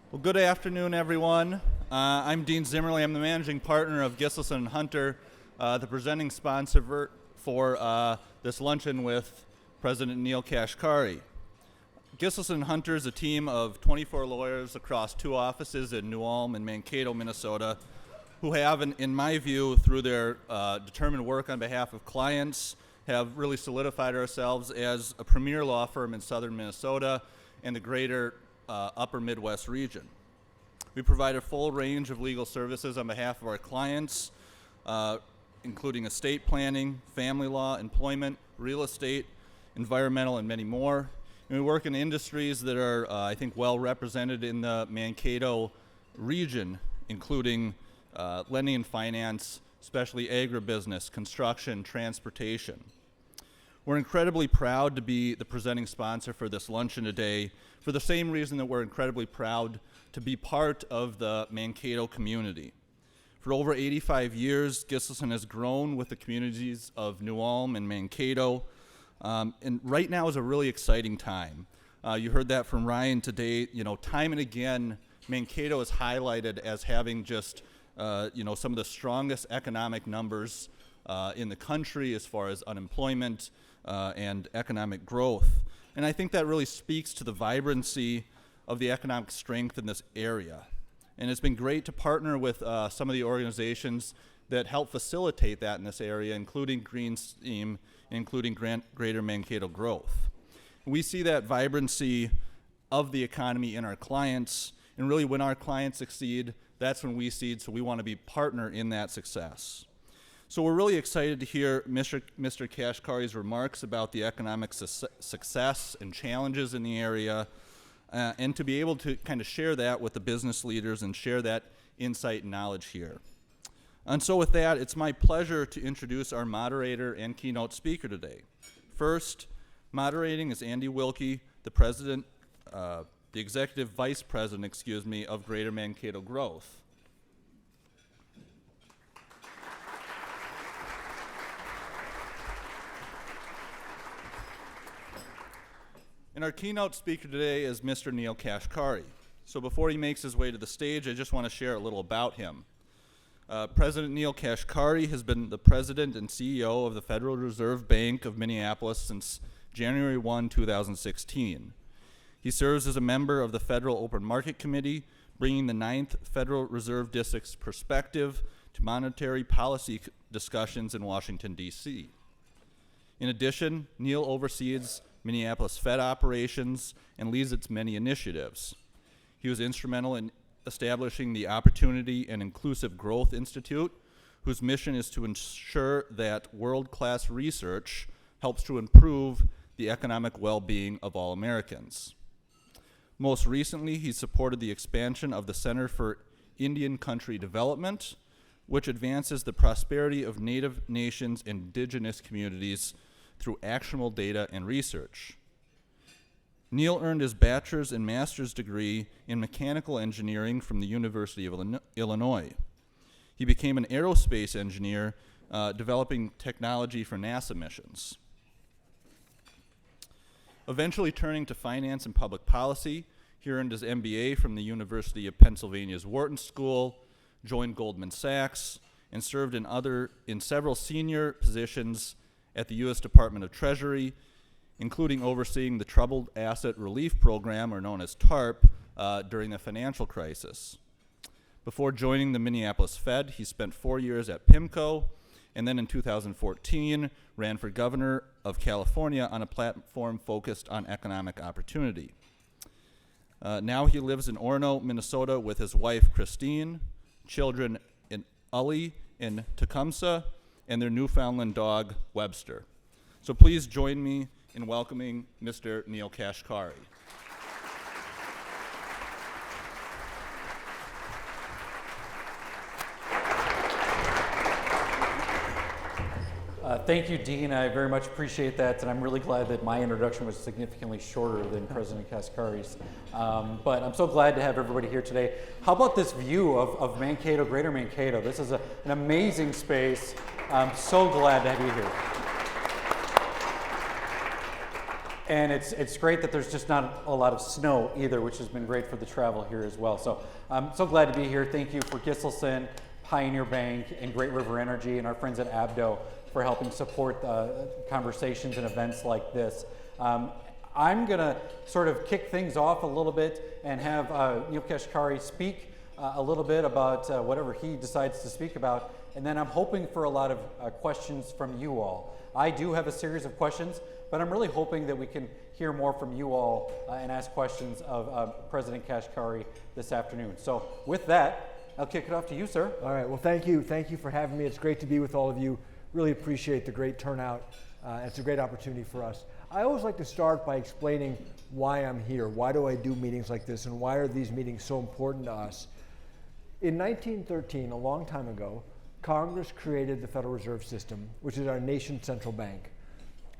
Well, good afternoon, everyone. I'm Dean Zimmerly. I'm the managing partner of Gislason & Hunter, the presenting sponsor for this luncheon with President Neel Kashkari. Gislason & Hunter is a team of 24 lawyers across two offices in New Ulm and Mankato, Minnesota, who have, in my view, through their determined work on behalf of clients, have really solidified ourselves as a premier law firm in southern Minnesota and the greater upper Midwest region. We provide a full range of legal services on behalf of our clients, including estate planning, family law, employment, real estate, environmental, and many more. And we work in industries that are, I think, well represented in the Mankato region, including lending and finance, especially agribusiness, construction, transportation. We're incredibly proud to be the presenting sponsor for this luncheon today for the same reason that we're incredibly proud to be part of the Mankato community. For over 85 years, Gislason has grown with the communities of New Ulm and Mankato, and right now is a really exciting time. You heard that from Ryan today. You know, time and again, Mankato is highlighted as having just some of the strongest economic numbers in the country as far as unemployment and economic growth. And I think that really speaks to the vibrancy of the economic strength in this area. And it's been great to partner with some of the organizations that help facilitate that in this area, including Green Steam, including Greater Mankato Growth. And we see that vibrancy of the economy in our clients, and really when our clients succeed, that's when we succeed, so we want to be partner in that success. So we're really excited to hear Mr. Kashkari's remarks about the economic success and challenges in the area, and to be able to kind of share that with the business leaders and share that insight and knowledge here. And so with that, it's my pleasure to introduce our moderator and keynote speaker today. First, moderating is Andy Wilke, the executive vice president, of Greater Mankato Growth. And our keynote speaker today is Mr. Neel Kashkari. So before he makes his way to the stage, I just want to share a little about him. President Neel Kashkari has been the president and CEO of the Federal Reserve Bank of Minneapolis since January 1, 2016. He serves as a member of the Federal Open Market Committee, bringing the 9th Federal Reserve District's perspective to monetary policy discussions in Washington, D.C. In addition, Neel oversees Minneapolis Fed operations and leads its many initiatives. He was instrumental in establishing the Opportunity and Inclusive Growth Institute, whose mission is to ensure that world-class research helps to improve the economic well-being of all Americans. Most recently, he supported the expansion of the Center for Indian Country Development, which advances the prosperity of Native nations and indigenous communities through actionable data and research. Neel earned his bachelor's and master's degree in mechanical engineering from the University of Illinois. He became an aerospace engineer, developing technology for NASA missions. Eventually turning to finance and public policy, he earned his MBA from the University of Pennsylvania's Wharton School, joined Goldman Sachs, and served in several senior positions at the U.S. Department of Treasury, including overseeing the Troubled Asset Relief Program, or known as TARP, during the financial crisis. Before joining the Minneapolis Fed, he spent 4 years at PIMCO, and then in 2014 ran for governor of California on a platform focused on economic opportunity. Now he lives in Orono, Minnesota with his wife, Christine, children in Ully and Tecumseh, and their Newfoundland dog, Webster. So please join me in welcoming Mr. Neel Kashkari. Thank you, Dean. I very much appreciate that, and I'm really glad that my introduction was significantly shorter than President Kashkari's. But I'm so glad to have everybody here today. How about this view of Mankato, Greater Mankato? This is an amazing space. I'm so glad to have you here. And it's great that there's just not a lot of snow either, which has been great for the travel here as well. So I'm so glad to be here. Thank you for Gisselson, Pioneer Bank, and Great River Energy, and our friends at Abdo for helping support conversations and events like this. I'm going to sort of kick things off a little bit and have Neel Kashkari speak a little bit about whatever he decides to speak about. And then I'm hoping for a lot of questions from you all. I do have a series of questions, but I'm really hoping that we can hear more from you all and ask questions of President Kashkari this afternoon. So with that, I'll kick it off to you, sir. All right, well, thank you. Thank you for having me. It's great to be with all of you. Really appreciate the great turnout. It's a great opportunity for us. I always like to start by explaining why I'm here. Why do I do meetings like this, and why are these meetings so important to us? In 1913, a long time ago, Congress created the Federal Reserve System, which is our nation's central bank.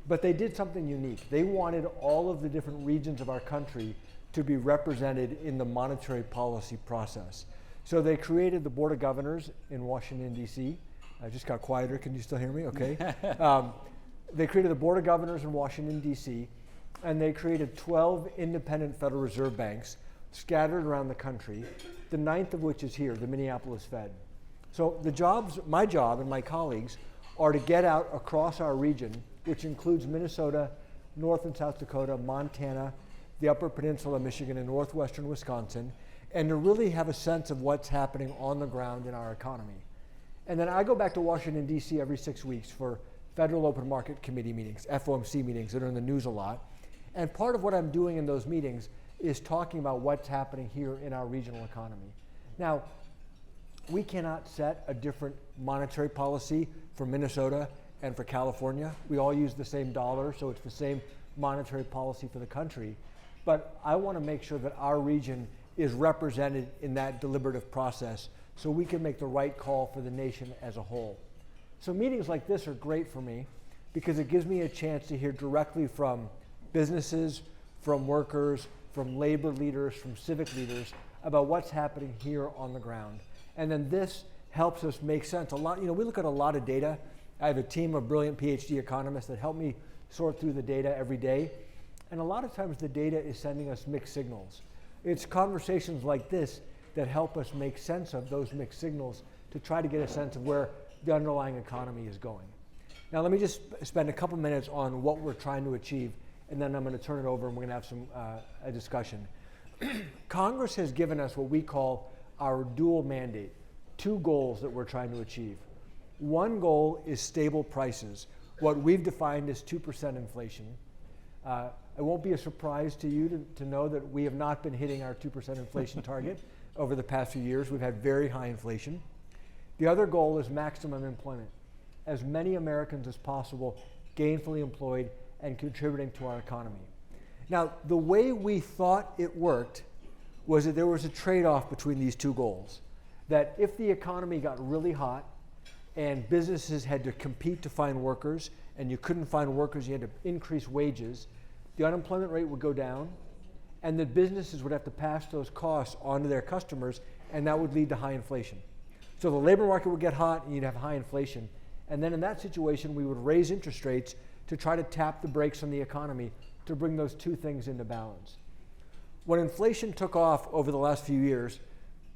But they did something unique. They wanted all of the different regions of our country to be represented in the monetary policy process. So they created the Board of Governors in Washington, D.C. I just got quieter. Can you still hear me? Okay. They created the Board of Governors in Washington, D.C., and they created 12 independent Federal Reserve banks scattered around the country, the 9th of which is here, the Minneapolis Fed. So my job and my colleagues are to get out across our region, which includes Minnesota, North and South Dakota, Montana, the Upper Peninsula, Michigan, and northwestern Wisconsin, and to really have a sense of what's happening on the ground in our economy. And then I go back to Washington, D.C. every 6 weeks for Federal Open Market Committee meetings, FOMC meetings that are in the news a lot. And part of what I'm doing in those meetings is talking about what's happening here in our regional economy. Now, we cannot set a different monetary policy for Minnesota and for California. We all use the same dollar, so it's the same monetary policy for the country. But I want to make sure that our region is represented in that deliberative process so we can make the right call for the nation as a whole. So meetings like this are great for me because it gives me a chance to hear directly from businesses, from workers, from labor leaders, from civic leaders about what's happening here on the ground. And then this helps us make sense. We look at a lot of data. I have a team of brilliant PhD economists that help me sort through the data every day. And a lot of times the data is sending us mixed signals. It's conversations like this that help us make sense of those mixed signals to try to get a sense of where the underlying economy is going. Now let me just spend a couple minutes on what we're trying to achieve, and then I'm going to turn it over and we're going to have a discussion. Congress has given us what we call our dual mandate, 2 goals that we're trying to achieve. One goal is stable prices, what we've defined as 2% inflation. It won't be a surprise to you to know that we have not been hitting our 2% inflation target over the past few years. We've had very high inflation. The other goal is maximum employment. As many Americans as possible gainfully employed and contributing to our economy. Now, the way we thought it worked was that there was a trade-off between these 2 goals. That if the economy got really hot and businesses had to compete to find workers, and you couldn't find workers, you had to increase wages, the unemployment rate would go down, and the businesses would have to pass those costs on to their customers, and that would lead to high inflation. So the labor market would get hot, and you'd have high inflation. And then in that situation, we would raise interest rates to try to tap the brakes on the economy to bring those 2 things into balance. When inflation took off over the last few years,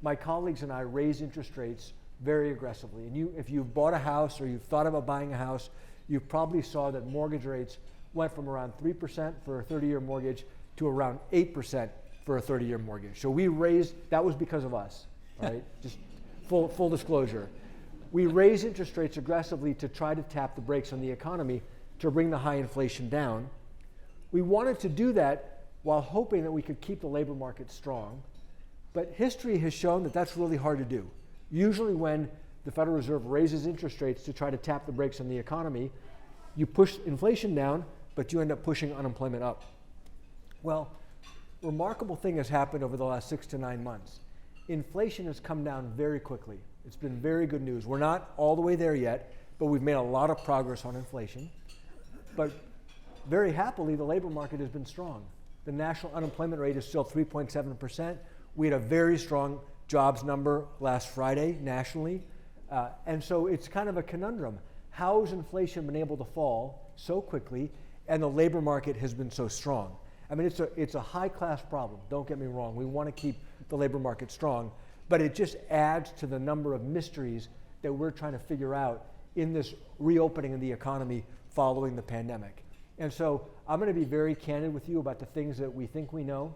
my colleagues and I raised interest rates very aggressively. And if you've bought a house or you've thought about buying a house, you probably saw that mortgage rates went from around 3% for a 30-year mortgage to around 8% for a 30-year mortgage. So we raised, that was because of us, all right? Just full disclosure. We raised interest rates aggressively to try to tap the brakes on the economy to bring the high inflation down. We wanted to do that while hoping that we could keep the labor market strong. But history has shown that that's really hard to do. Usually when the Federal Reserve raises interest rates to try to tap the brakes on the economy, you push inflation down, but you end up pushing unemployment up. Well, a remarkable thing has happened over the last 6 to 9 months. Inflation has come down very quickly. It's been very good news. We're not all the way there yet, but we've made a lot of progress on inflation. But very happily, the labor market has been strong. The national unemployment rate is still 3.7%. We had a very strong jobs number last Friday nationally. And so it's kind of a conundrum. How has inflation been able to fall so quickly? and the labor market has been so strong. I mean, it's a high-class problem, don't get me wrong. We want to keep the labor market strong, but it just adds to the number of mysteries that we're trying to figure out in this reopening of the economy following the pandemic. And so I'm going to be very candid with you about the things that we think we know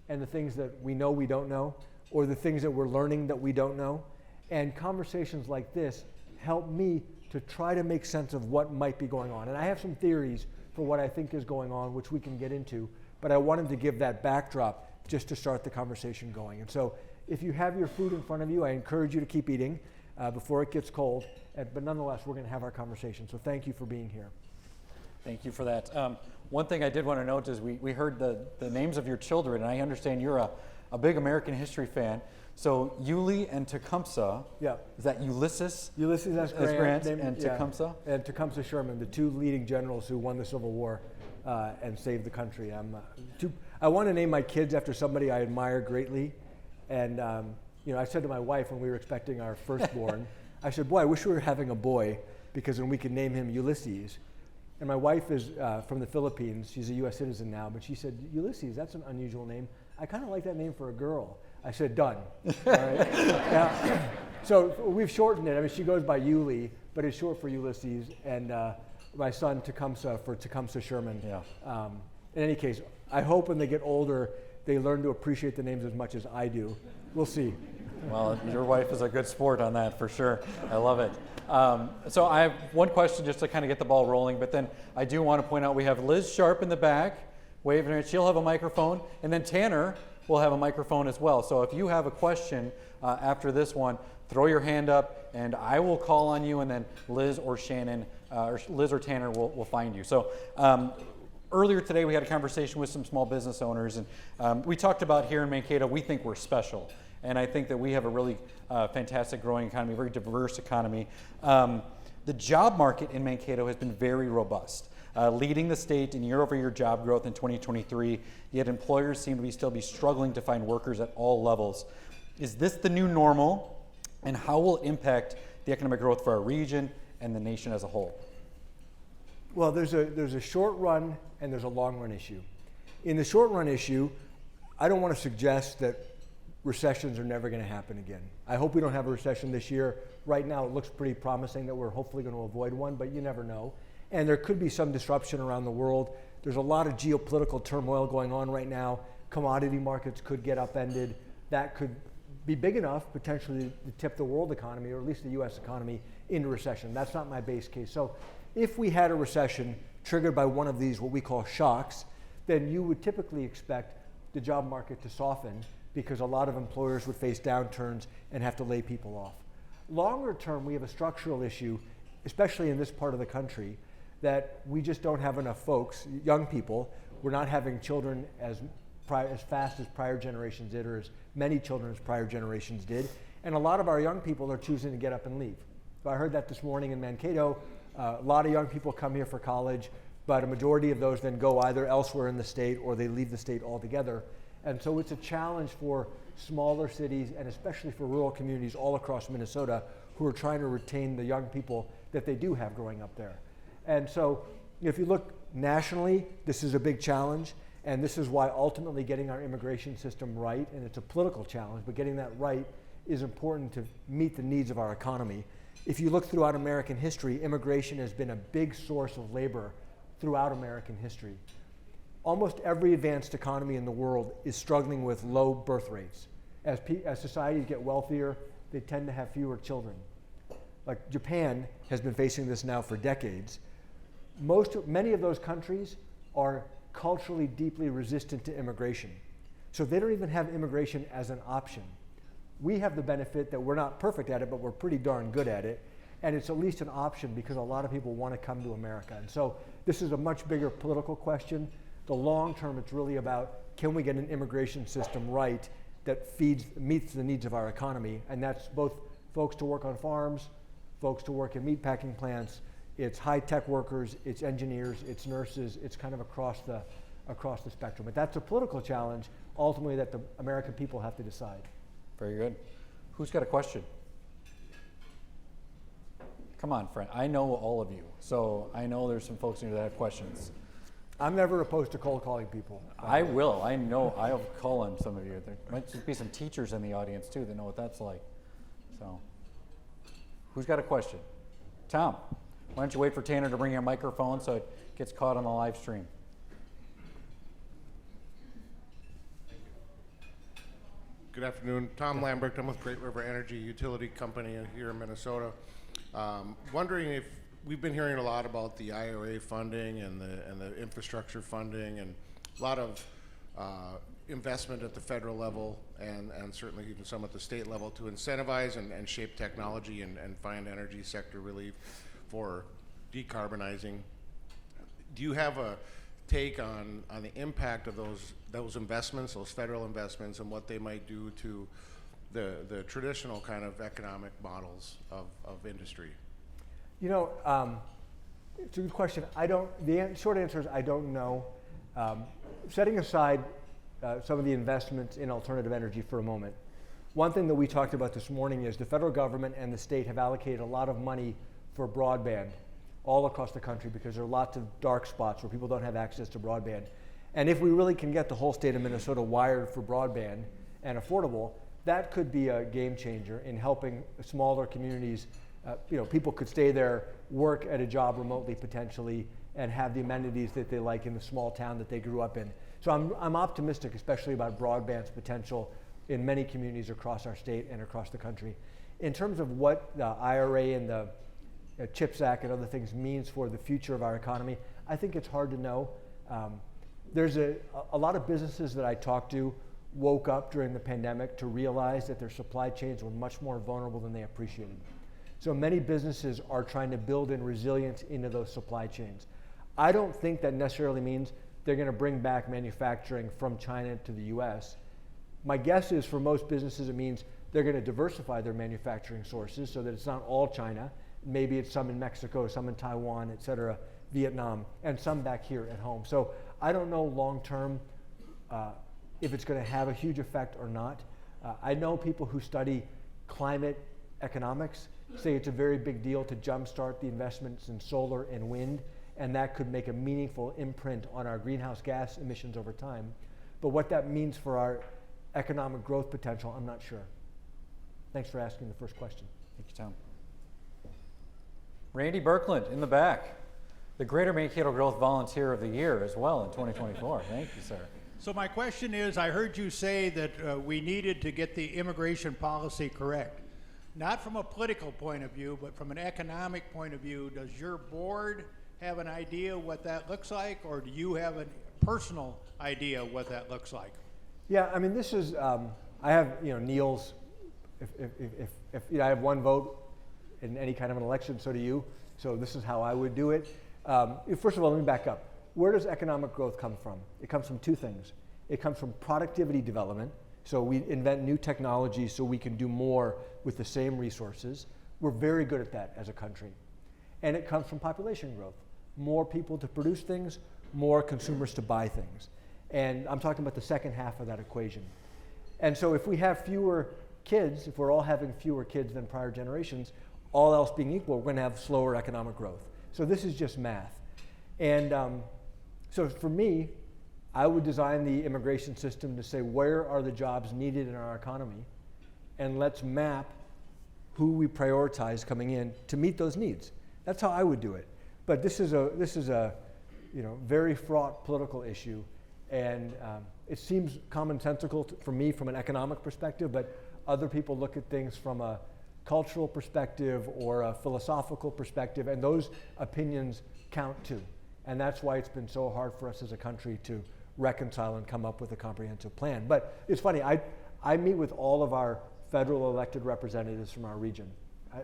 and the things that we know we don't know, or the things that we're learning that we don't know. And conversations like this help me to try to make sense of what might be going on. And I have some theories for what I think is going on, which we can get into, but I wanted to give that backdrop just to start the conversation going. And so if you have your food in front of you, I encourage you to keep eating before it gets cold, but nonetheless, we're going to have our conversation. So thank you for being here. Thank you for that. One thing I did want to note is we heard the names of your children, and I understand you're a big American history fan. So Yulee and Tecumseh, Yeah. is that Ulysses? Ulysses S. Grant named- and yeah, Tecumseh? And Tecumseh Sherman, the two leading generals who won the Civil War and saved the country. I want to name my kids after somebody I admire greatly. And I said to my wife when we were expecting our firstborn, I said, boy, I wish we were having a boy, because then we could name him Ulysses. And my wife is from the Philippines. She's a U.S. citizen now, but she said, Ulysses, that's an unusual name. I kind of like that name for a girl. I said, done. All right? Now, so we've shortened it. I mean, she goes by Yulee, but it's short for Ulysses, and my son Tecumseh for Tecumseh Sherman. Yeah. In any case, I hope when they get older, they learn to appreciate the names as much as I do. We'll see. Well, your wife is a good sport on that for sure. I love it. So I have one question just to kind of get the ball rolling, but then I do want to point out we have Liz Sharp in the back waving her. She'll have a microphone, and then Tanner will have a microphone as well. So if you have a question after this one, throw your hand up, and I will call on you, and then Liz or Shannon, or Liz or Tanner will find you. So earlier today we had a conversation with some small business owners, and we talked about here in Mankato, we think we're special. And I think that we have a really fantastic growing economy, very diverse economy. The job market in Mankato has been very robust, leading the state in year-over-year job growth in 2023, yet employers seem to still be struggling to find workers at all levels. Is this the new normal, and how will it impact the economic growth for our region and the nation as a whole? Well, there's a short run and there's a long run issue. In the short run issue, I don't want to suggest that recessions are never going to happen again. I hope we don't have a recession this year. Right now, it looks pretty promising that we're hopefully going to avoid one, but you never know. And there could be some disruption around the world. There's a lot of geopolitical turmoil going on right now. Commodity markets could get upended. That could be big enough potentially to tip the world economy, or at least the U.S. economy, into recession. That's not my base case. So if we had a recession triggered by one of these, what we call shocks, then you would typically expect the job market to soften, because a lot of employers would face downturns and have to lay people off. Longer term, we have a structural issue, especially in this part of the country, that we just don't have enough folks, young people. We're not having children as fast as prior generations did, or as many children as prior generations did. And a lot of our young people are choosing to get up and leave. So I heard that this morning in Mankato. A lot of young people come here for college, but a majority of those then go either elsewhere in the state or they leave the state altogether. And so it's a challenge for smaller cities, and especially for rural communities all across Minnesota, who are trying to retain the young people that they do have growing up there. And so if you look nationally, this is a big challenge, and this is why ultimately getting our immigration system right, and it's a political challenge, but getting that right is important to meet the needs of our economy. If you look throughout American history, immigration has been a big source of labor throughout American history. Almost every advanced economy in the world is struggling with low birth rates. As societies get wealthier, they tend to have fewer children. Like Japan has been facing this now for decades. Many of those countries are culturally deeply resistant to immigration. So they don't even have immigration as an option. We have the benefit that we're not perfect at it, but we're pretty darn good at it. And it's at least an option because a lot of people want to come to America. And so this is a much bigger political question. The long term, it's really about, can we get an immigration system right that meets the needs of our economy? And that's both folks to work on farms, folks to work in meatpacking plants, it's high-tech workers, it's engineers, it's nurses, it's kind of across the spectrum. But that's a political challenge, ultimately, that the American people have to decide. Very good. Who's got a question? Come on, friend. I know all of you, so I know there's some folks in here that have questions. I'm never opposed to cold calling people. I will. I know. I'll call on some of you. There might just be some teachers in the audience too that know what that's like. So, who's got a question? Tom, why don't you wait for Tanner to bring your microphone so it gets caught on the live stream? Good afternoon. Tom Lambert. I'm with Great River Energy Utility Company here in Minnesota. Wondering if we've been hearing a lot about the IRA funding and the infrastructure funding and a lot of investment at the federal level and certainly even some at the state level to incentivize and shape technology and find energy sector relief for decarbonizing. Do you have a take on the impact of those investments, those federal investments, and what they might do to the traditional kind of economic models of industry? You know, it's a good question. The short answer is I don't know. Setting aside some of the investments in alternative energy for a moment, one thing that we talked about this morning is the federal government and the state have allocated a lot of money for broadband all across the country because there are lots of dark spots where people don't have access to broadband. And if we really can get the whole state of Minnesota wired for broadband and affordable, that could be a game changer in helping smaller communities. People could stay there, work at a job remotely potentially, and have the amenities that they like in the small town that they grew up in. So I'm optimistic, especially about broadband's potential in many communities across our state and across the country. In terms of what the IRA and the CHIPS Act and other things means for the future of our economy, I think it's hard to know. There's a lot of businesses that I talked to woke up during the pandemic to realize that their supply chains were much more vulnerable than they appreciated. So many businesses are trying to build in resilience into those supply chains. I don't think that necessarily means they're going to bring back manufacturing from China to the US. My guess is for most businesses it means they're going to diversify their manufacturing sources so that it's not all China. Maybe it's some in Mexico, some in Taiwan, et cetera, Vietnam, and some back here at home. So I don't know long term if it's going to have a huge effect or not. I know people who study climate economics say it's a very big deal to jumpstart the investments in solar and wind, and that could make a meaningful imprint on our greenhouse gas emissions over time. But what that means for our economic growth potential, I'm not sure. Thanks for asking the first question. Thank you, Tom. Randy Birkland in the back, the Greater Mankato Growth Volunteer of the Year as well in 2024. Thank you, sir. So my question is, I heard you say that we needed to get the immigration policy correct. Not from a political point of view, but from an economic point of view. Does your board have an idea what that looks like, or do you have a personal idea what that looks like? Yeah, I mean, this is, I have, Neel's, if I have one vote in any kind of an election, so do you. So this is how I would do it. First of all, let me back up. Where does economic growth come from? It comes from two things. It comes from productivity development. So we invent new technologies so we can do more with the same resources. We're very good at that as a country. And it comes from population growth. More people to produce things, more consumers to buy things. And I'm talking about the second half of that equation. And so if we have fewer kids, if we're all having fewer kids than prior generations, all else being equal, we're going to have slower economic growth. So this is just math. And so for me, I would design the immigration system to say where are the jobs needed in our economy, and let's map who we prioritize coming in to meet those needs. That's how I would do it. But this is a very fraught political issue, and it seems commonsensical for me from an economic perspective, but other people look at things from a cultural perspective or a philosophical perspective, and those opinions count too. And that's why it's been so hard for us as a country to reconcile and come up with a comprehensive plan. But it's funny, I meet with all of our federal elected representatives from our region.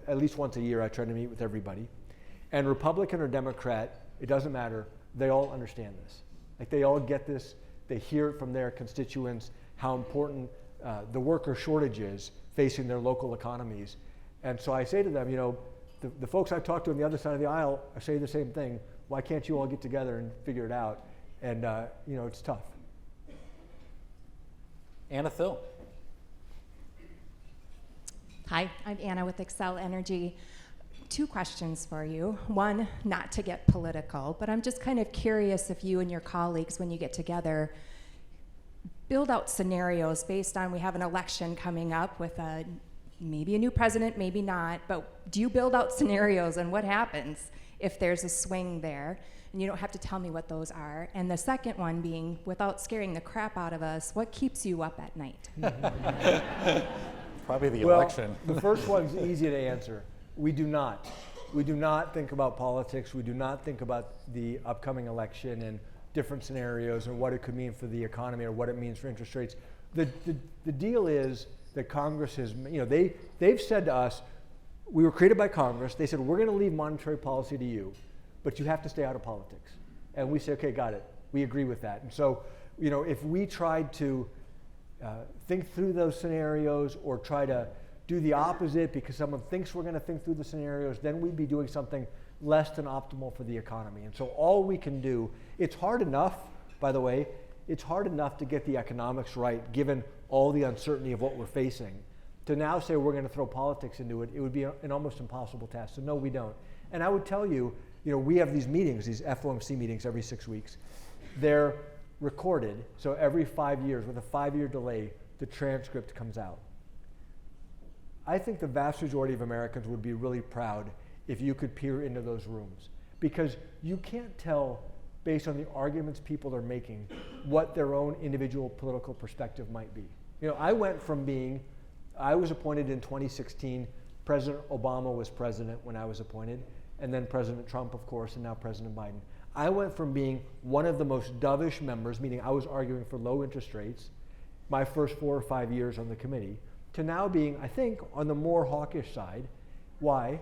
At least once a year I try to meet with everybody. And Republican or Democrat, it doesn't matter, they all understand this. Like they all get this, they hear it from their constituents, how important the worker shortage is facing their local economies. And so I say to them, the folks I talk to on the other side of the aisle say the same thing. Why can't you all get together and figure it out? And it's tough. Anna Thill. Hi, I'm Anna with Excel Energy. two questions for you. One, not to get political, but I'm just kind of curious if you and your colleagues, when you get together, build out scenarios based on we have an election coming up with maybe a new president, maybe not, but do you build out scenarios and what happens if there's a swing there? And you don't have to tell me what those are. And the second one being, without scaring the crap out of us, what keeps you up at night? Probably the Well, election. the first one's easy to answer. We do not. We do not think about politics. We do not think about the upcoming election and different scenarios and what it could mean for the economy or what it means for interest rates. The deal is that Congress has, they've said to us, we were created by Congress. They said, we're going to leave monetary policy to you, but you have to stay out of politics. And we say, okay, got it. We agree with that. And so, if we tried to think through those scenarios or try to do the opposite because someone thinks we're going to think through the scenarios, then we'd be doing something less than optimal for the economy. And so all we can do, it's hard enough, by the way, it's hard enough to get the economics right given all the uncertainty of what we're facing. To now say we're going to throw politics into it, it would be an almost impossible task. So no, we don't. And I would tell you, we have these meetings, these FOMC meetings every 6 weeks. They're recorded, so every 5 years, with a 5-year delay, the transcript comes out. I think the vast majority of Americans would be really proud if you could peer into those rooms, because you can't tell, based on the arguments people are making, what their own individual political perspective might be. I went from I was appointed in 2016, President Obama was president when I was appointed, and then President Trump, of course, and now President Biden. I went from being one of the most dovish members, meaning I was arguing for low interest rates, my first 4 or 5 years on the committee, to now being, I think, on the more hawkish side. Why?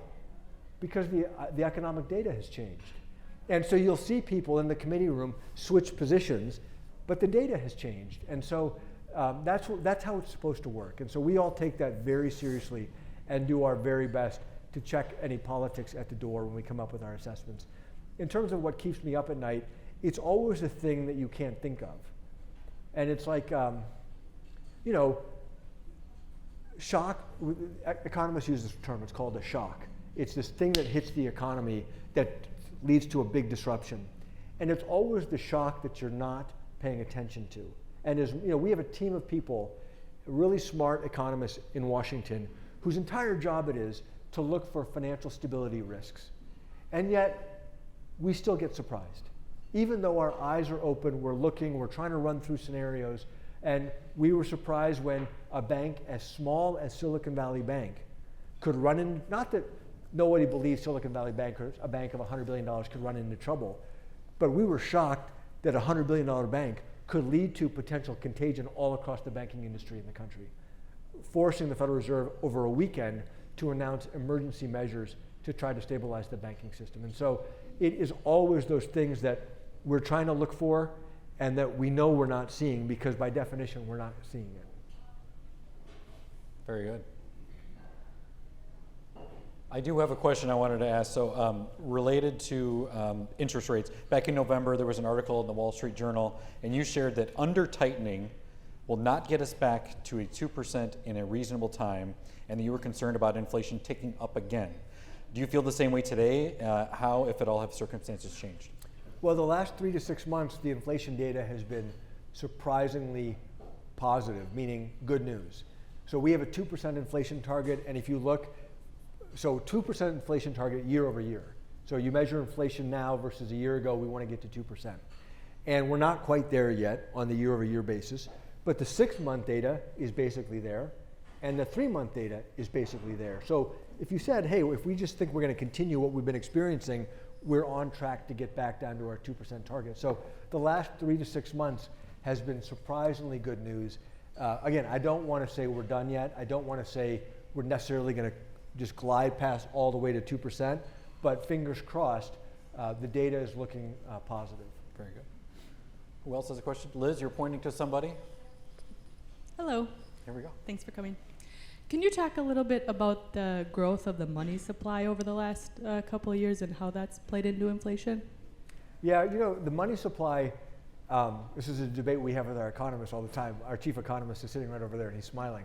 Because the economic data has changed. And so you'll see people in the committee room switch positions, but the data has changed. And so that's how it's supposed to work. And so we all take that very seriously and do our very best to check any politics at the door when we come up with our assessments. In terms of what keeps me up at night, it's always a thing that you can't think of. And it's like, shock, economists use this term, it's called a shock. It's this thing that hits the economy that leads to a big disruption. And it's always the shock that you're not paying attention to. And we have a team of people, really smart economists in Washington, whose entire job it is to look for financial stability risks. And yet, we still get surprised. Even though our eyes are open, we're looking, we're trying to run through scenarios, and we were surprised when a bank as small as Silicon Valley Bank could run in, not that nobody believes Silicon Valley Bank, or a bank of $100 billion could run into trouble, but we were shocked that a $100 billion bank could lead to potential contagion all across the banking industry in the country, forcing the Federal Reserve over a weekend to announce emergency measures to try to stabilize the banking system. And so it is always those things that we're trying to look for and that we know we're not seeing because by definition we're not seeing it. Very good. I do have a question I wanted to ask. So related to interest rates, back in November there was an article in the Wall Street Journal and you shared that under tightening will not get us back to a 2% in a reasonable time and that you were concerned about inflation ticking up again. Do you feel the same way today? How, if at all, have circumstances changed? Well, the last 3 to 6 months, the inflation data has been surprisingly positive, meaning good news. So we have a 2% inflation target, and if you look, so 2% inflation target year over year. So you measure inflation now versus a year ago, we want to get to 2%. And we're not quite there yet on the year over year basis, but the 6-month data is basically there, and the 3-month data is basically there. So if you said, hey, if we just think we're going to continue what we've been experiencing, we're on track to get back down to our 2% target. So the last 3 to 6 months has been surprisingly good news. Again, I don't want to say we're done yet. I don't want to say we're necessarily going to just glide past all the way to 2%, but fingers crossed, the data is looking positive. Very good. Who else has a question? Liz, you're pointing to somebody? Hello. Here we go. Thanks for coming. Can you talk a little bit about the growth of the money supply over the last couple of years and how that's played into inflation? Yeah, the money supply This is a debate we have with our economists all the time. Our chief economist is sitting right over there and he's smiling.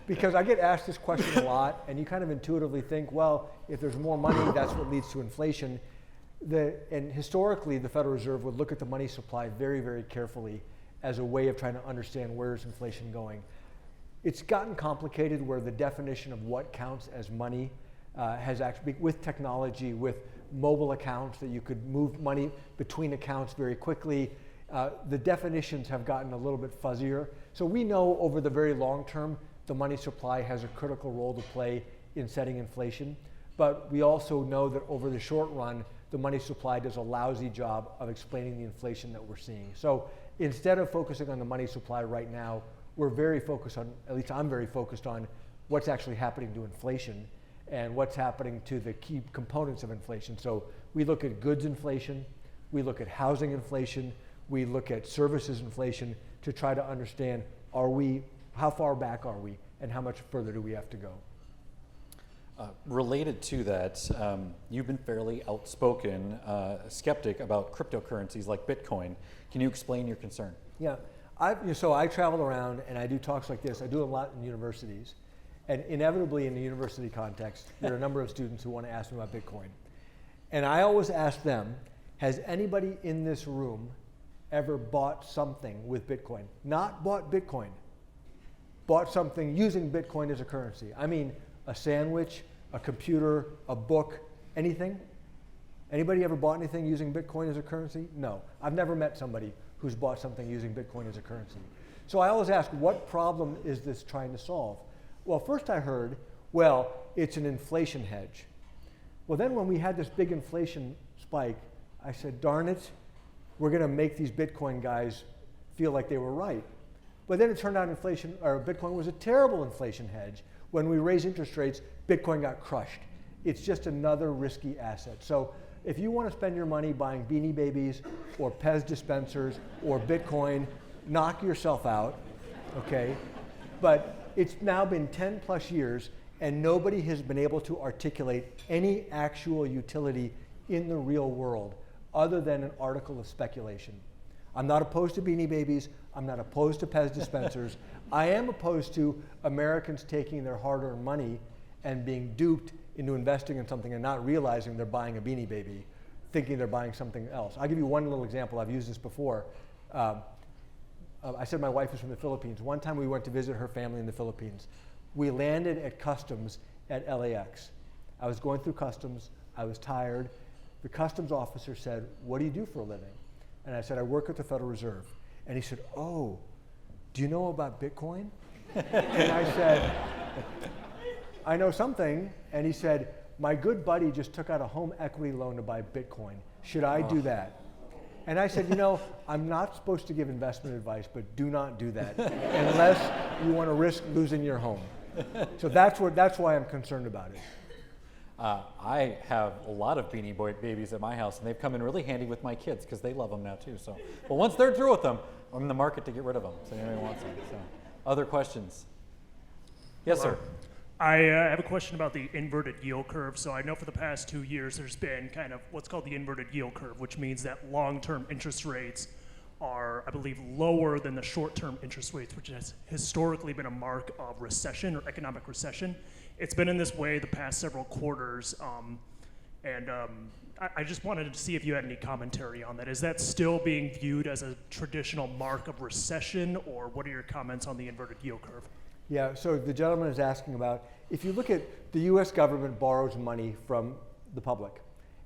Because I get asked this question a lot, and you kind of intuitively think, well, if there's more money, that's what leads to inflation. And historically, the Federal Reserve would look at the money supply very, very carefully as a way of trying to understand where is inflation going. It's gotten complicated where the definition of what counts as money has actually, with technology, with mobile accounts that you could move money between accounts very quickly, the definitions have gotten a little bit fuzzier. So we know over the very long term, the money supply has a critical role to play in setting inflation. But we also know that over the short run, the money supply does a lousy job of explaining the inflation that we're seeing. So instead of focusing on the money supply right now, we're very focused on, at least I'm very focused on, what's actually happening to inflation and what's happening to the key components of inflation. So we look at goods inflation, we look at housing inflation, we look at services inflation to try to understand, how far back are we and how much further do we have to go? Related to that, you've been fairly outspoken skeptic about cryptocurrencies like Bitcoin. Can you explain your concern? Yeah, so I travel around and I do talks like this. I do a lot in universities. And inevitably in the university context, there are a number of students who want to ask me about Bitcoin. And I always ask them, has anybody in this room ever bought something with Bitcoin? Not bought Bitcoin, bought something using Bitcoin as a currency. I mean, a sandwich, a computer, a book, anything? Anybody ever bought anything using Bitcoin as a currency? No. I've never met somebody who's bought something using Bitcoin as a currency. So I always ask, what problem is this trying to solve? Well, first I heard, well, it's an inflation hedge. Well, then when we had this big inflation spike, I said, darn it, we're going to make these Bitcoin guys feel like they were right. But then it turned out Bitcoin was a terrible inflation hedge. When we raised interest rates, Bitcoin got crushed. It's just another risky asset. So if you want to spend your money buying Beanie Babies or Pez dispensers or Bitcoin, knock yourself out, okay? But it's now been 10 plus years and nobody has been able to articulate any actual utility in the real world other than an article of speculation. I'm not opposed to Beanie Babies. I'm not opposed to Pez dispensers. I am opposed to Americans taking their hard-earned money and being duped into investing in something and not realizing they're buying a Beanie Baby, thinking they're buying something else. I'll give you one little example. I've used this before. I said my wife is from the Philippines. One time we went to visit her family in the Philippines. We landed at customs at LAX. I was going through customs. I was tired. The customs officer said, "What do you do for a living?" And I said, "I work at the Federal Reserve." And he said, "Oh, do you know about Bitcoin?" And I said, "I know something." And he said, "My good buddy just took out a home equity loan to buy Bitcoin. Should I do that?" And I said, "You know, I'm not supposed to give investment advice, but do not do that unless you want to risk losing your home." So that's why I'm concerned about it. I have a lot of Beanie Boy babies at my house, and they've come in really handy with my kids because they love them now too. So, but once they're through with them, I'm in the market to get rid of them. So anybody wants them. So, other questions? Yes, sir. I have a question about the inverted yield curve. So I know for the past 2 years there's been kind of what's called the inverted yield curve, which means that long-term interest rates are, I believe, lower than the short-term interest rates, which has historically been a mark of recession or economic recession. It's been in this way the past several quarters, I just wanted to see if you had any commentary on that. Is that still being viewed as a traditional mark of recession, or what are your comments on the inverted yield curve? Yeah, so the gentleman is asking about, if you look at the US government borrows money from the public,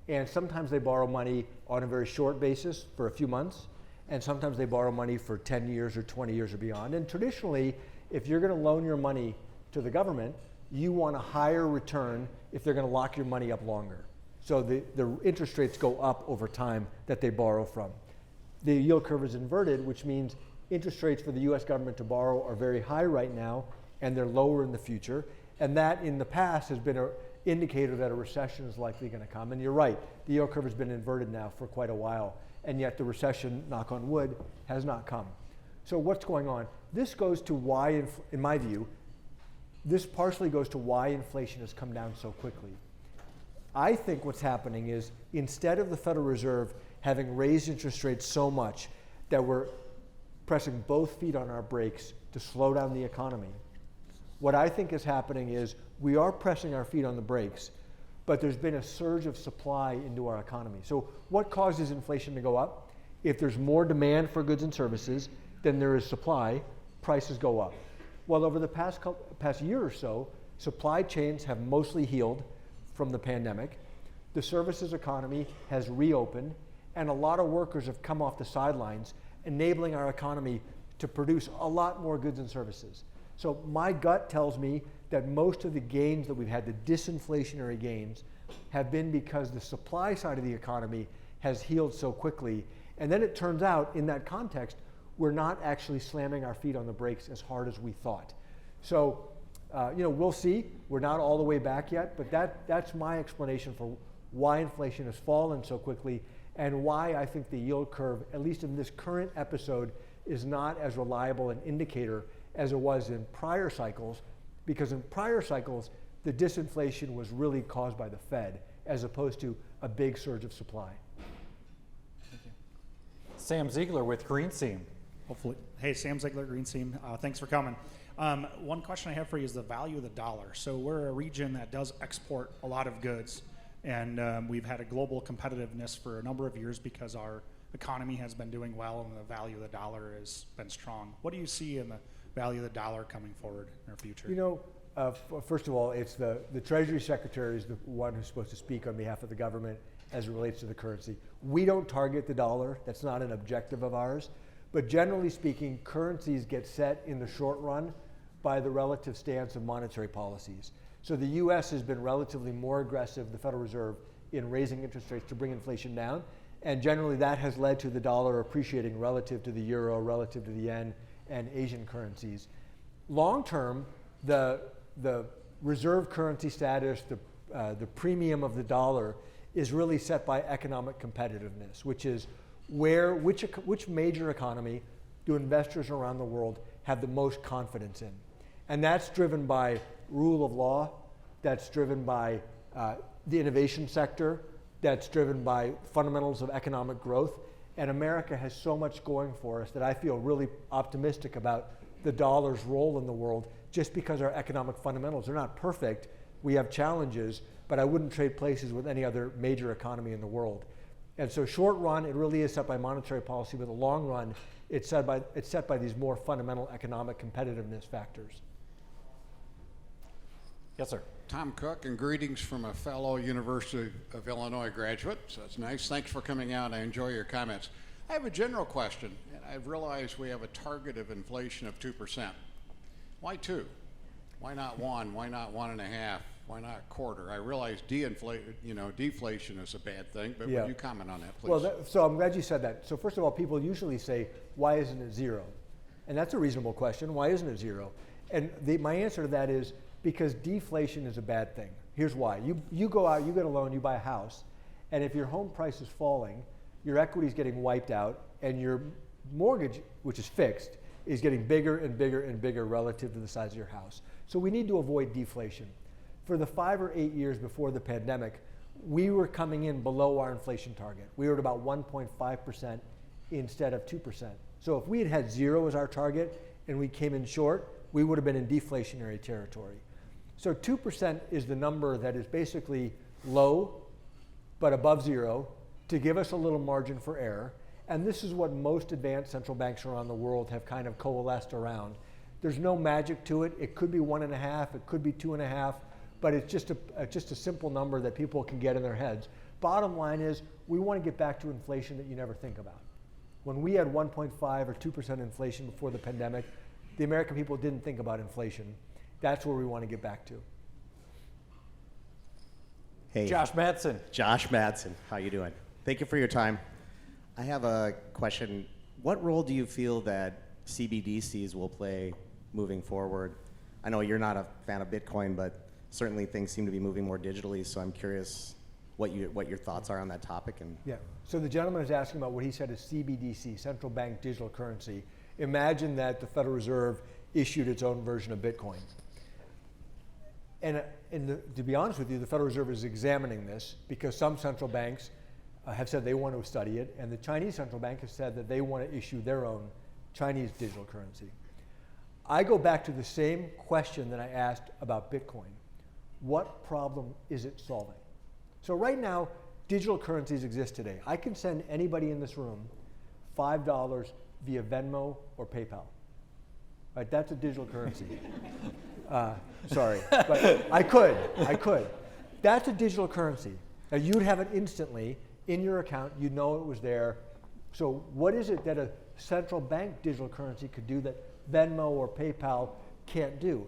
and sometimes they borrow money on a very short basis for a few months, and sometimes they borrow money for 10 years or 20 years or beyond. And traditionally, if you're going to loan your money to the government, you want a higher return if they're going to lock your money up longer. So the interest rates go up over time that they borrow from. The yield curve is inverted, which means interest rates for the US government to borrow are very high right now, and they're lower in the future. And that in the past has been an indicator that a recession is likely going to come. And you're right, the yield curve has been inverted now for quite a while, and yet the recession, knock on wood, has not come. So what's going on? This goes to why, in my view, this partially goes to why inflation has come down so quickly. I think what's happening is, instead of the Federal Reserve having raised interest rates so much that we're pressing both feet on our brakes to slow down the economy. What I think is happening is we are pressing our feet on the brakes, but there's been a surge of supply into our economy. So what causes inflation to go up? If there's more demand for goods and services than there is supply, prices go up. Well, over the past year or so, supply chains have mostly healed from the pandemic. The services economy has reopened, and a lot of workers have come off the sidelines, enabling our economy to produce a lot more goods and services. So my gut tells me that most of the gains that we've had, the disinflationary gains, have been because the supply side of the economy has healed so quickly. And then it turns out, in that context, we're not actually slamming our feet on the brakes as hard as we thought. So, we'll see. We're not all the way back yet, but that's my explanation for why inflation has fallen so quickly and why I think the yield curve, at least in this current episode, is not as reliable an indicator as it was in prior cycles, because in prior cycles, the disinflation was really caused by the Fed as opposed to a big surge of supply. Sam Ziegler with Green Seam. Hopefully. Hey, Sam Ziegler, Green Seam. Thanks for coming. One question I have for you is the value of the dollar. So we're a region that does export a lot of goods, and we've had a global competitiveness for a number of years because our economy has been doing well and the value of the dollar has been strong. What do you see in the value of the dollar coming forward in our future? First of all, it's the Treasury Secretary is the one who's supposed to speak on behalf of the government as it relates to the currency. We don't target the dollar. That's not an objective of ours. But generally speaking, currencies get set in the short run by the relative stance of monetary policies. So the US has been relatively more aggressive, the Federal Reserve, in raising interest rates to bring inflation down. And generally that has led to the dollar appreciating relative to the euro, relative to the yen, and Asian currencies. Long term, the reserve currency status, the premium of the dollar is really set by economic competitiveness, which is which major economy do investors around the world have the most confidence in? And that's driven by rule of law, that's driven by the innovation sector, that's driven by fundamentals of economic growth. And America has so much going for us that I feel really optimistic about the dollar's role in the world just because our economic fundamentals are not perfect. We have challenges, but I wouldn't trade places with any other major economy in the world. And so short run, it really is set by monetary policy, but the long run, it's set by these more fundamental economic competitiveness factors. Yes, sir. Tom Cook, and greetings from a fellow University of Illinois graduate, so it's nice. Thanks for coming out. I enjoy your comments. I have a general question, and I've realized we have a target of inflation of 2%. Why 2? Why not 1? Why not 1.5? Why not a quarter? I realize deflation is a bad thing, but would you comment on that, please? Well, so I'm glad you said that. So first of all, people usually say, why isn't it 0? And that's a reasonable question. Why isn't it 0? And my answer to that is because deflation is a bad thing. Here's why. You go out, you get a loan, you buy a house, and if your home price is falling, your equity is getting wiped out, and your mortgage, which is fixed, is getting bigger and bigger and bigger relative to the size of your house. So we need to avoid deflation. For the 5 or 8 years before the pandemic, we were coming in below our inflation target. We were at about 1.5% instead of 2%. So if we had had 0 as our target and we came in short, we would have been in deflationary territory. So 2% is the number that is basically low, but above 0, to give us a little margin for error. And this is what most advanced central banks around the world have kind of coalesced around. There's no magic to it. It could be 1.5, it could be 2.5, but it's just a simple number that people can get in their heads. Bottom line is, we want to get back to inflation that you never think about. When we had 1.5 or 2% inflation before the pandemic, the American people didn't think about inflation. That's where we want to get back to. Hey, Josh Madsen. Josh Madsen, how you doing? Thank you for your time. I have a question. What role do you feel that CBDCs will play moving forward? I know you're not a fan of Bitcoin, but certainly things seem to be moving more digitally, so I'm curious what your thoughts are on that topic. And yeah, so the gentleman is asking about what he said is CBDC, central bank digital currency. Imagine that the Federal Reserve issued its own version of Bitcoin. And to be honest with you, the Federal Reserve is examining this because some central banks have said they want to study it, and the Chinese central bank has said that they want to issue their own Chinese digital currency. I go back to the same question that I asked about Bitcoin. What problem is it solving? So right now, digital currencies exist today. I can send anybody in this room $5 via Venmo or PayPal. Right, that's a digital currency. Sorry, but I could. That's a digital currency. Now you'd have it instantly in your account, you'd know it was there. So what is it that a central bank digital currency could do that Venmo or PayPal can't do?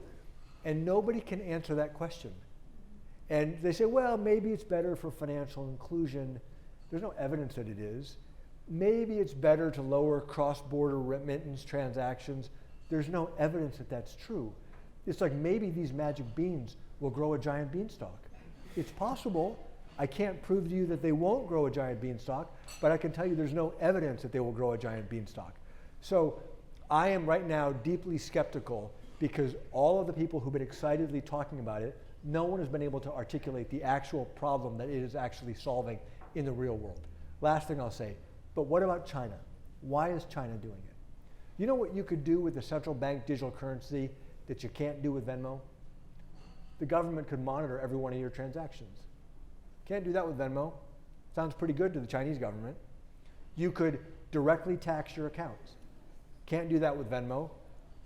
And nobody can answer that question. And they say, well, maybe it's better for financial inclusion. There's no evidence that it is. Maybe it's better to lower cross-border remittance transactions. There's no evidence that that's true. It's like maybe these magic beans will grow a giant beanstalk. It's possible. I can't prove to you that they won't grow a giant beanstalk, but I can tell you there's no evidence that they will grow a giant beanstalk. So I am right now deeply skeptical because all of the people who've been excitedly talking about it, no one has been able to articulate the actual problem that it is actually solving in the real world. Last thing I'll say, but what about China? Why is China doing it? You know what you could do with the central bank digital currency that you can't do with Venmo? The government could monitor every one of your transactions. Can't do that with Venmo. Sounds pretty good to the Chinese government. You could directly tax your accounts. Can't do that with Venmo.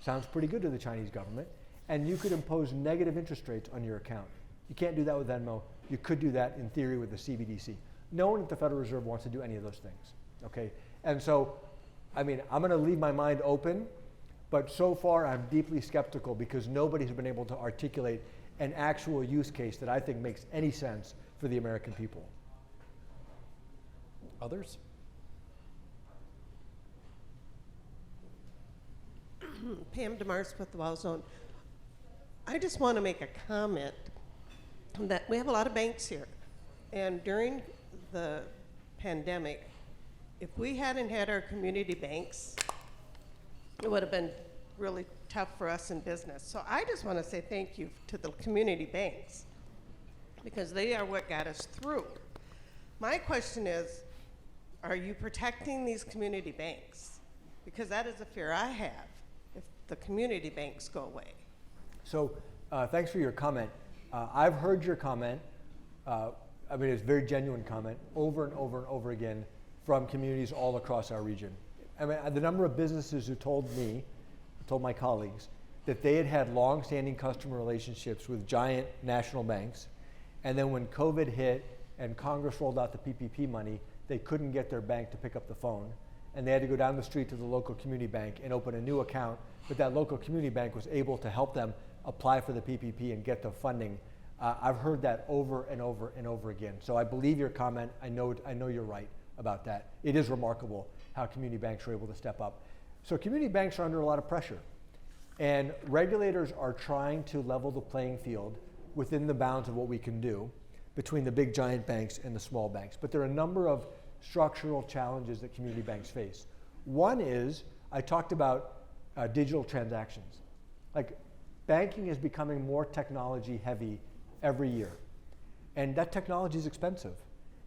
Sounds pretty good to the Chinese government. And you could impose negative interest rates on your account. You can't do that with Venmo. You could do that in theory with the CBDC. No one at the Federal Reserve wants to do any of those things, okay? And so, I mean, I'm gonna leave my mind open, but so far I'm deeply skeptical because nobody's been able to articulate an actual use case that I think makes any sense for the American people. Others? Pam DeMars with the Wow Zone. I just want to make a comment that we have a lot of banks here. And during the pandemic, if we hadn't had our community banks, it would have been really tough for us in business. So I just want to say thank you to the community banks because they are what got us through. My question is, are you protecting these community banks? Because that is a fear I have if the community banks go away. So thanks for your comment. I've heard your comment. I mean, it's a very genuine comment over and over and over again from communities all across our region. I mean, the number of businesses who told me, told my colleagues, that they had had long-standing customer relationships with giant national banks, and then when COVID hit and Congress rolled out the PPP money, they couldn't get their bank to pick up the phone, and they had to go down the street to the local community bank and open a new account, but that local community bank was able to help them apply for the PPP and get the funding. I've heard that over and over and over again. So I believe your comment. I know you're right about that. It is remarkable how community banks are able to step up. So community banks are under a lot of pressure, and regulators are trying to level the playing field within the bounds of what we can do between the big giant banks and the small banks. But there are a number of structural challenges that community banks face. One is, I talked about digital transactions. Like, banking is becoming more technology heavy every year. And that technology is expensive.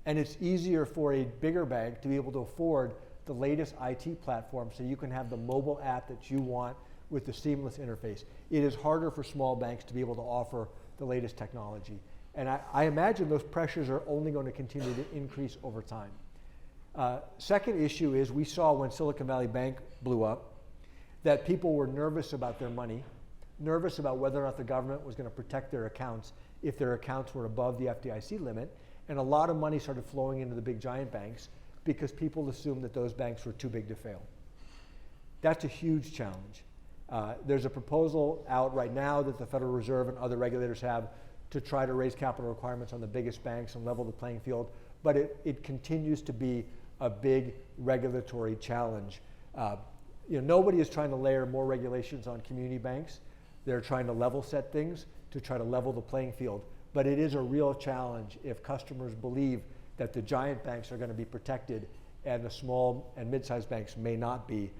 And it's easier for a bigger bank to be able to afford the latest IT platform so you can have the mobile app that you want with the seamless interface. It is harder for small banks to be able to offer the latest technology. And I imagine those pressures are only going to continue to increase over time. Second issue is we saw when Silicon Valley Bank blew up that people were nervous about their money, nervous about whether or not the government was going to protect their accounts if their accounts were above the FDIC limit. And a lot of money started flowing into the big giant banks because people assumed that those banks were too big to fail. That's a huge challenge. There's a proposal out right now that the Federal Reserve and other regulators have to try to raise capital requirements on the biggest banks and level the playing field, but it continues to be a big regulatory challenge. Nobody is trying to layer more regulations on community banks. They're trying to level set things to try to level the playing field. But it is a real challenge if customers believe that the giant banks are going to be protected and the small and mid-sized banks may not be.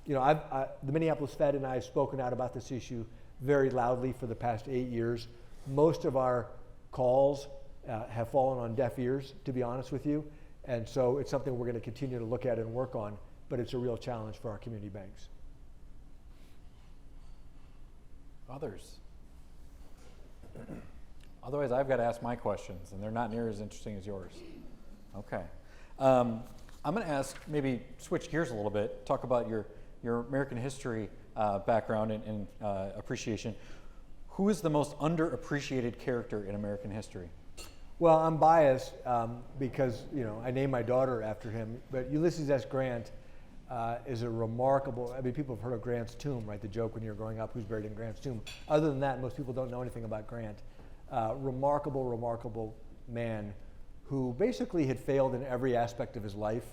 The Minneapolis Fed and I have spoken out about this issue very loudly for the past 8 years. Most of our calls have fallen on deaf ears, to be honest with you. And so it's something we're going to continue to look at and work on, but it's a real challenge for our community banks. Others? Otherwise, I've got to ask my questions, and they're not near as interesting as yours. Okay. I'm going to ask, maybe switch gears a little bit, talk about your American history background and appreciation. Who is the most underappreciated character in American history? Well, I'm biased because I named my daughter after him, but Ulysses S. Grant is a remarkable, people have heard of Grant's tomb, right? The joke when you're growing up, who's buried in Grant's tomb. Other than that, most people don't know anything about Grant. Remarkable man who basically had failed in every aspect of his life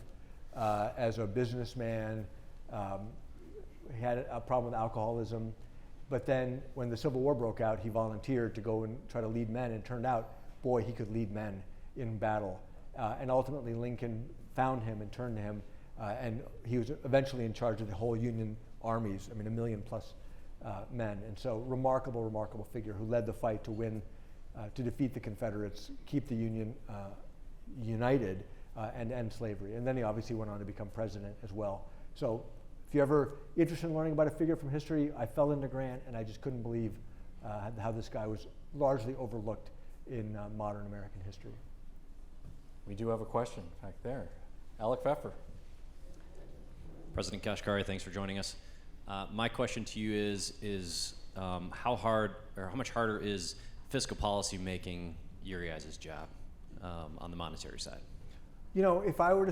as a businessman. He had a problem with alcoholism, but then when the Civil War broke out, he volunteered to go and try to lead men, and it turned out, boy, he could lead men in battle. And ultimately Lincoln found him and turned to him, and he was eventually in charge of the whole Union armies, 1 million plus men. And so remarkable figure who led the fight to win, to defeat the Confederates, keep the Union united, and end slavery. And then he obviously went on to become president as well. So if you're ever interested in learning about a figure from history, I fell into Grant, and I just couldn't believe how this guy was largely overlooked in modern American history. We do have a question back there. Alec Pfeffer. President Kashkari, thanks for joining us. My question to you is how much harder is fiscal policy making your guys' job on the monetary side? If I were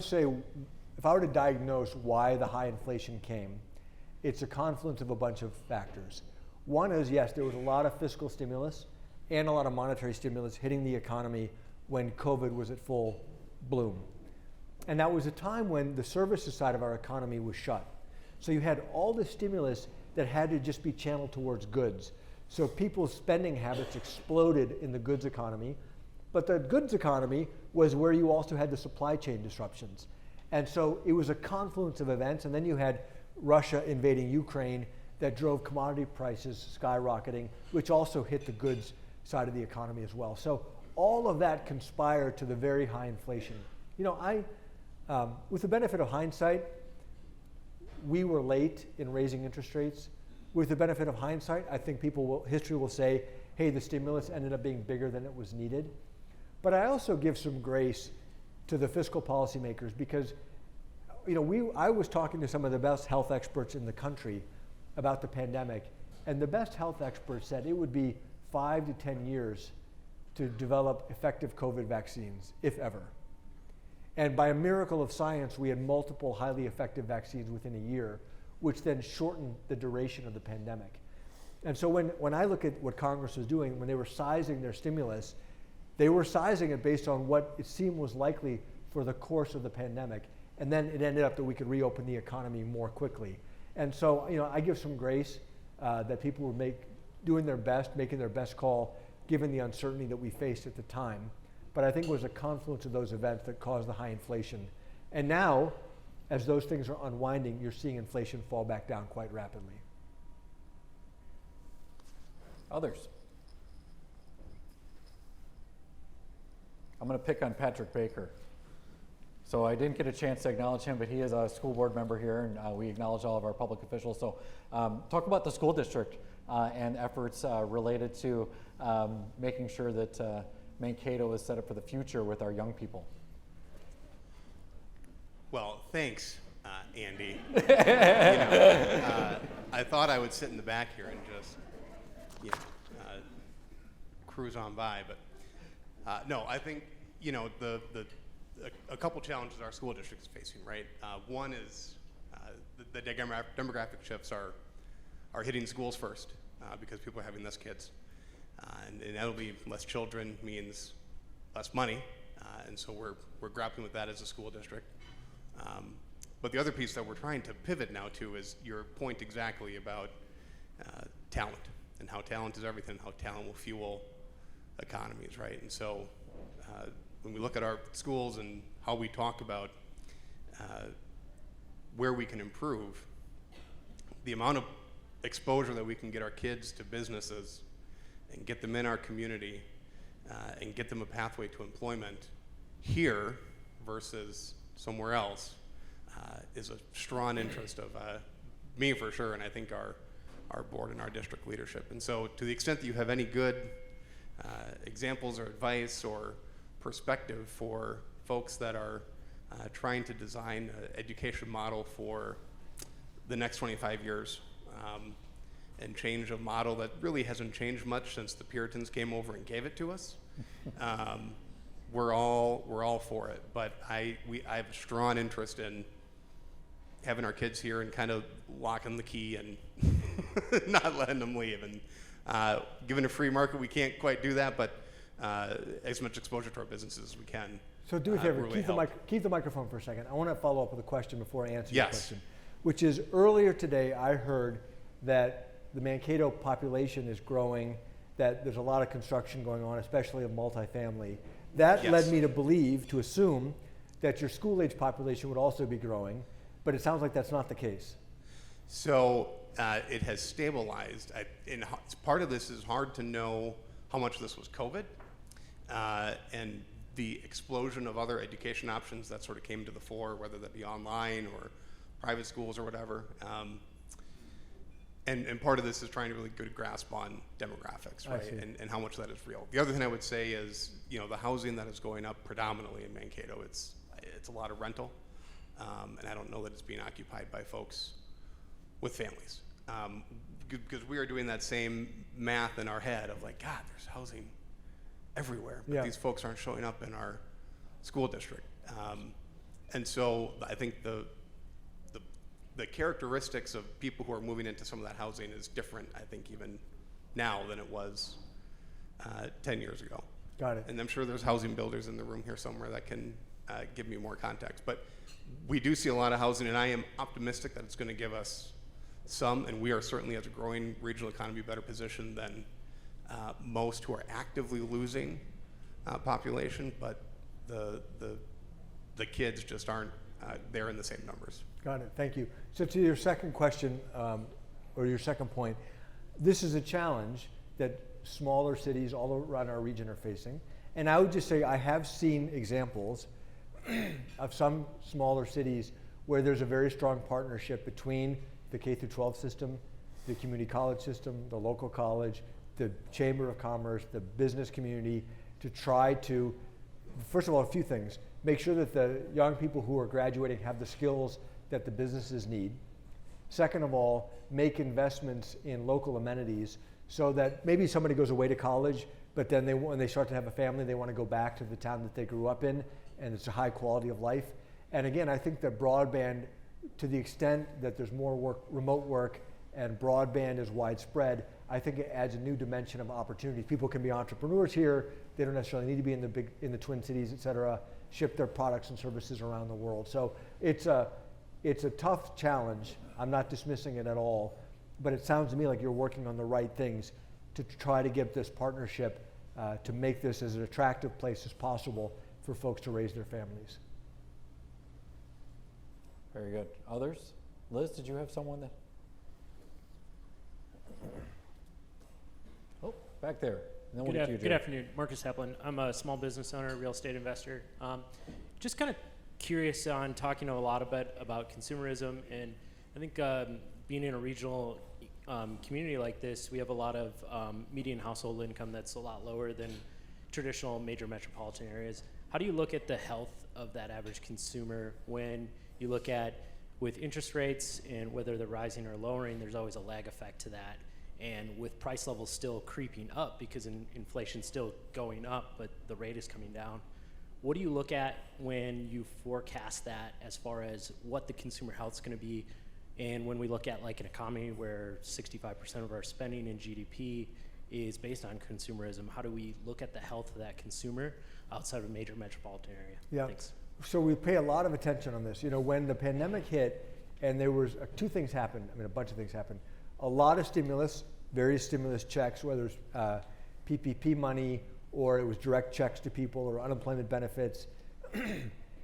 to diagnose why the high inflation came, it's a confluence of a bunch of factors. One is, yes, there was a lot of fiscal stimulus and a lot of monetary stimulus hitting the economy when COVID was at full bloom. And that was a time when the services side of our economy was shut. So you had all this stimulus that had to just be channeled towards goods. So people's spending habits exploded in the goods economy, but the goods economy was where you also had the supply chain disruptions. And so it was a confluence of events, and then you had Russia invading Ukraine that drove commodity prices skyrocketing, which also hit the goods side of the economy as well. So all of that conspired to the very high inflation. With the benefit of hindsight, we were late in raising interest rates. With the benefit of hindsight, I think history will say, hey, the stimulus ended up being bigger than it was needed. But I also give some grace to the fiscal policymakers because, I was talking to some of the best health experts in the country about the pandemic, and the best health experts said it would be 5 to 10 years to develop effective COVID vaccines, if ever. And by a miracle of science, we had multiple highly effective vaccines within a year, which then shortened the duration of the pandemic. And so when I look at what Congress was doing, when they were sizing their stimulus, they were sizing it based on what it seemed was likely for the course of the pandemic. And then it ended up that we could reopen the economy more quickly. And so, I give some grace that people were doing their best, making their best call, given the uncertainty that we faced at the time. But I think it was a confluence of those events that caused the high inflation. And now, as those things are unwinding, you're seeing inflation fall back down quite rapidly. Others? I'm going to pick on Patrick Baker. So I didn't get a chance to acknowledge him, but he is a school board member here, and we acknowledge all of our public officials. So talk about the school district and efforts related to making sure that Mankato is set up for the future with our young people. Well, thanks, Andy. I thought I would sit in the back here and just cruise on by, but no, I think a couple challenges our school district is facing, right? One is the demographic shifts are hitting schools first because people are having less kids. And inevitably, less children means less money. And so we're grappling with that as a school district. But the other piece that we're trying to pivot now to is your point exactly about talent and how talent is everything, how talent will fuel economies, right? And so when we look at our schools and how we talk about where we can improve, the amount of exposure that we can get our kids to businesses and get them in our community and get them a pathway to employment here versus somewhere else is a strong interest of me for sure, and I think our board and our district leadership. And so to the extent that you have any good examples or advice or perspective for folks that are trying to design an education model for the next 25 years and change a model that really hasn't changed much since the Puritans came over and gave it to us, we're all for it. But I have a strong interest in having our kids here and kind of locking the key and not letting them leave. And given a free market, we can't quite do that, but as much exposure to our businesses as we can. So do me a favor, really keep the microphone for a second. I want to follow up with a question before I answer your Yes. question, which is earlier today I heard that the Mankato population is growing, that there's a lot of construction going on, especially of multifamily. That Yes. led me to believe, to assume, that your school-age population would also be growing, but it sounds like that's not the case. So it has stabilized. Part of this is hard to know how much of this was COVID and the explosion of other education options that sort of came to the fore, whether that be online or private schools or whatever. And part of this is trying to really get a grasp on demographics, right? And how much that is real. The other thing I would say is, the housing that is going up predominantly in Mankato, it's a lot of rental. And I don't know that it's being occupied by folks with families. Because we are doing that same math in our head of like, God, there's housing everywhere, but these folks aren't showing up in our school district. And so I think the characteristics of people who are moving into some of that housing is different, I think, even now than it was 10 years ago. Got it. And I'm sure there's housing builders in the room here somewhere that can give me more context. But we do see a lot of housing, and I am optimistic that it's going to give us some, and we are certainly, as a growing regional economy, better positioned than most who are actively losing population, but the kids just aren't there in the same numbers. Got it, thank you. So to your second question, or your second point, this is a challenge that smaller cities all around our region are facing. And I would just say I have seen examples of some smaller cities where there's a very strong partnership between the K-12 system, the community college system, the local college, the Chamber of Commerce, the business community, to try to, first of all, a few things. Make sure that the young people who are graduating have the skills that the businesses need. Second of all, make investments in local amenities so that maybe somebody goes away to college, but then when they start to have a family, they want to go back to the town that they grew up in, and it's a high quality of life. And again, I think that broadband, to the extent that there's more work, remote work, and broadband is widespread, I think it adds a new dimension of opportunity. People can be entrepreneurs here. They don't necessarily need to be in the Twin Cities, et cetera, ship their products and services around the world. So it's a tough challenge. I'm not dismissing it at all, but it sounds to me like you're working on the right things to try to get this partnership to make this as an attractive place as possible for folks to raise their families. Very good. Others? Liz, did you have someone that? Oh, back there. And then we'll get to you, Jay. Good afternoon, Marcus Heplin. I'm a small business owner, real estate investor. Just kind of curious on talking a lot about consumerism, and I think being in a regional community like this, we have a lot of median household income that's a lot lower than traditional major metropolitan areas. How do you look at the health of that average consumer when you look at with interest rates and whether they're rising or lowering? There's always a lag effect to that. And with price levels still creeping up because inflation's still going up, but the rate is coming down, what do you look at when you forecast that as far as what the consumer health is going to be? And when we look at like an economy where 65% of our spending in GDP is based on consumerism, how do we look at the health of that consumer outside of a major metropolitan area? Yeah. Thanks. So we pay a lot of attention on this. When the pandemic hit, and there was two things happened. I mean, a bunch of things happened. A lot of stimulus, various stimulus checks, whether it's PPP money or it was direct checks to people or unemployment benefits,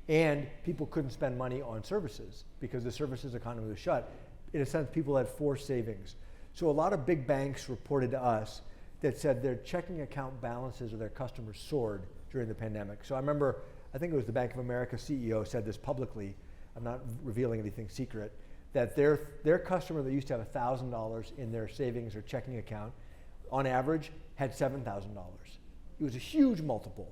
and people couldn't spend money on services because the services economy was shut. In a sense, people had forced savings. So a lot of big banks reported to us that said their checking account balances of their customers soared during the pandemic. So I I think it was the Bank of America CEO said this publicly, I'm not revealing anything secret, that their customer that used to have $1,000 in their savings or checking account, on average, had $7,000. It was a huge multiple.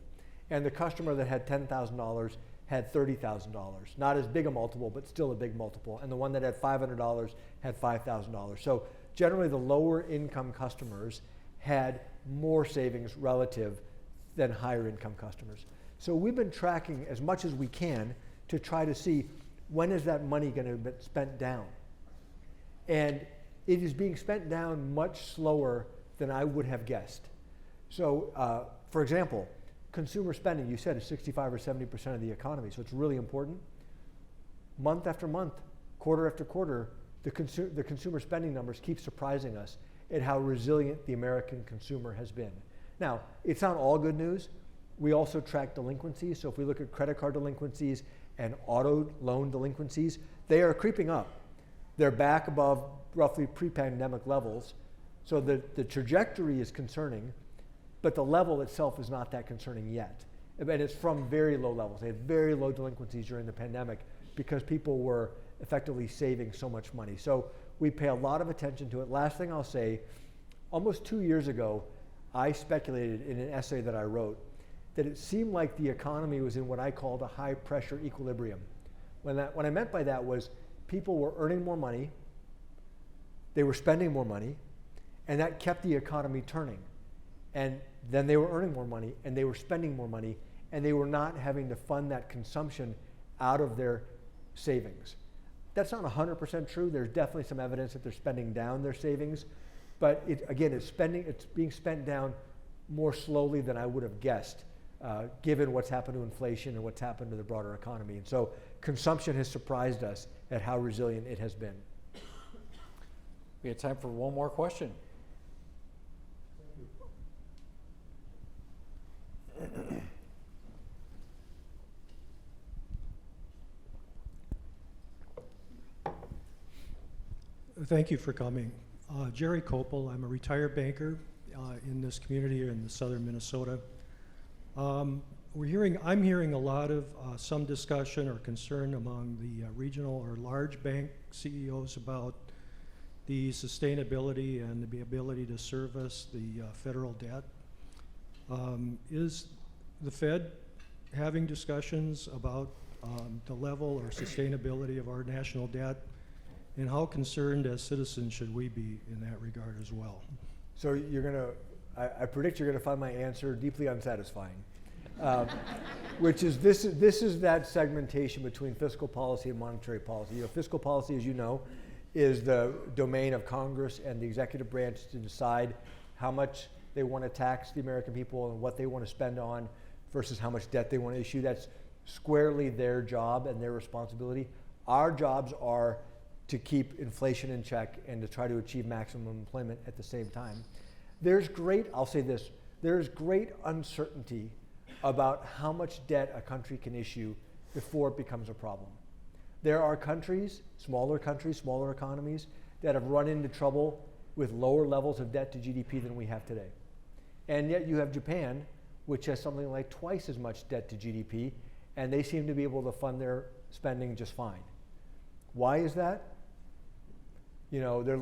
And the customer that had $10,000 had $30,000. Not as big a multiple, but still a big multiple. And the one that had $500 had $5,000. So generally the lower income customers had more savings relative than higher income customers. So we've been tracking as much as we can to try to see when is that money going to be spent down. And it is being spent down much slower than I would have guessed. So for example, consumer spending, you said, is 65 or 70% of the economy, so it's really important. Month after month, quarter after quarter, the consumer spending numbers keep surprising us at how resilient the American consumer has been. Now, it's not all good news. We also track delinquencies, so if we look at credit card delinquencies and auto loan delinquencies, they are creeping up. They're back above roughly pre-pandemic levels, so the trajectory is concerning, but the level itself is not that concerning yet. And it's from very low levels. They had very low delinquencies during the pandemic because people were effectively saving so much money. So we pay a lot of attention to it. Last thing I'll say, almost 2 years ago, I speculated in an essay that I wrote that it seemed like the economy was in what I called a high pressure equilibrium. What I meant by that was people were earning more money, they were spending more money, and that kept the economy turning. And then they were earning more money, and they were spending more money, and they were not having to fund that consumption out of their savings. That's not 100% true. There's definitely some evidence that they're spending down their savings, but it's being spent down more slowly than I would have guessed, given what's happened to inflation and what's happened to the broader economy. And so consumption has surprised us at how resilient it has been. We have time for one more question. Thank you for coming. Jerry Kopel, I'm a retired banker in this community here in the southern Minnesota. I'm hearing a lot of some discussion or concern among the regional or large bank CEOs about the sustainability and the ability to service the federal debt. Is the Fed having discussions about the level or sustainability of our national debt? And how concerned as citizens should we be in that regard as well? So I predict you're gonna find my answer deeply unsatisfying, which is this is that segmentation between fiscal policy and monetary policy. Fiscal policy, as you know, is the domain of Congress and the executive branch to decide how much they want to tax the American people and what they want to spend on versus how much debt they want to issue. That's squarely their job and their responsibility. Our jobs are to keep inflation in check and to try to achieve maximum employment at the same time. I'll say this, there's great uncertainty about how much debt a country can issue before it becomes a problem. There are countries, smaller economies, that have run into trouble with lower levels of debt to GDP than we have today. And yet you have Japan, which has something like twice as much debt to GDP, and they seem to be able to fund their spending just fine. Why is that?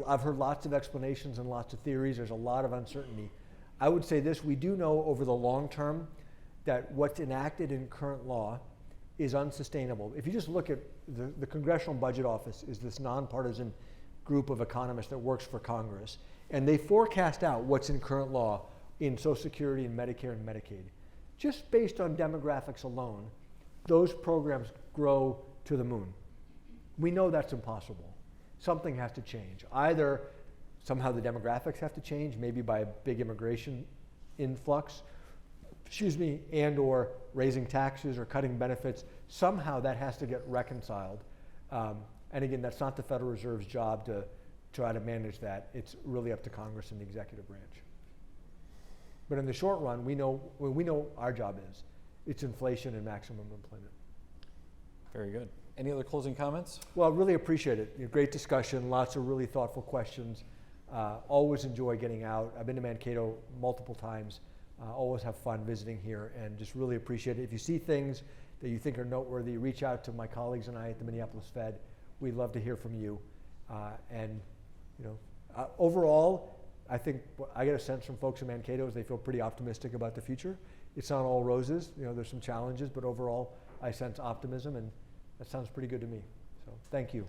I've heard lots of explanations and lots of theories. There's a lot of uncertainty. I would say this, we do know over the long term that what's enacted in current law is unsustainable. If you just look at the Congressional Budget Office is this nonpartisan group of economists that works for Congress, and they forecast out what's in current law in Social Security and Medicare and Medicaid. Just based on demographics alone, those programs grow to the moon. We know that's impossible. Something has to change. Either somehow the demographics have to change, maybe by a big immigration influx, and or raising taxes or cutting benefits. Somehow that has to get reconciled. And again, that's not the Federal Reserve's job to try to manage that. It's really up to Congress and the executive branch. But in the short run, we know our job is. It's inflation and maximum employment. Very good. Any other closing comments? Well, I really appreciate it. Great discussion, lots of really thoughtful questions. Always enjoy getting out. I've been to Mankato multiple times. Always have fun visiting here and just really appreciate it. If you see things that you think are noteworthy, reach out to my colleagues and I at the Minneapolis Fed. We'd love to hear from you. And you know, overall, I think I get a sense from folks in Mankato is they feel pretty optimistic about the future. It's not all roses. You know, there's some challenges, but overall, I sense optimism, and that sounds pretty good to me. So thank you.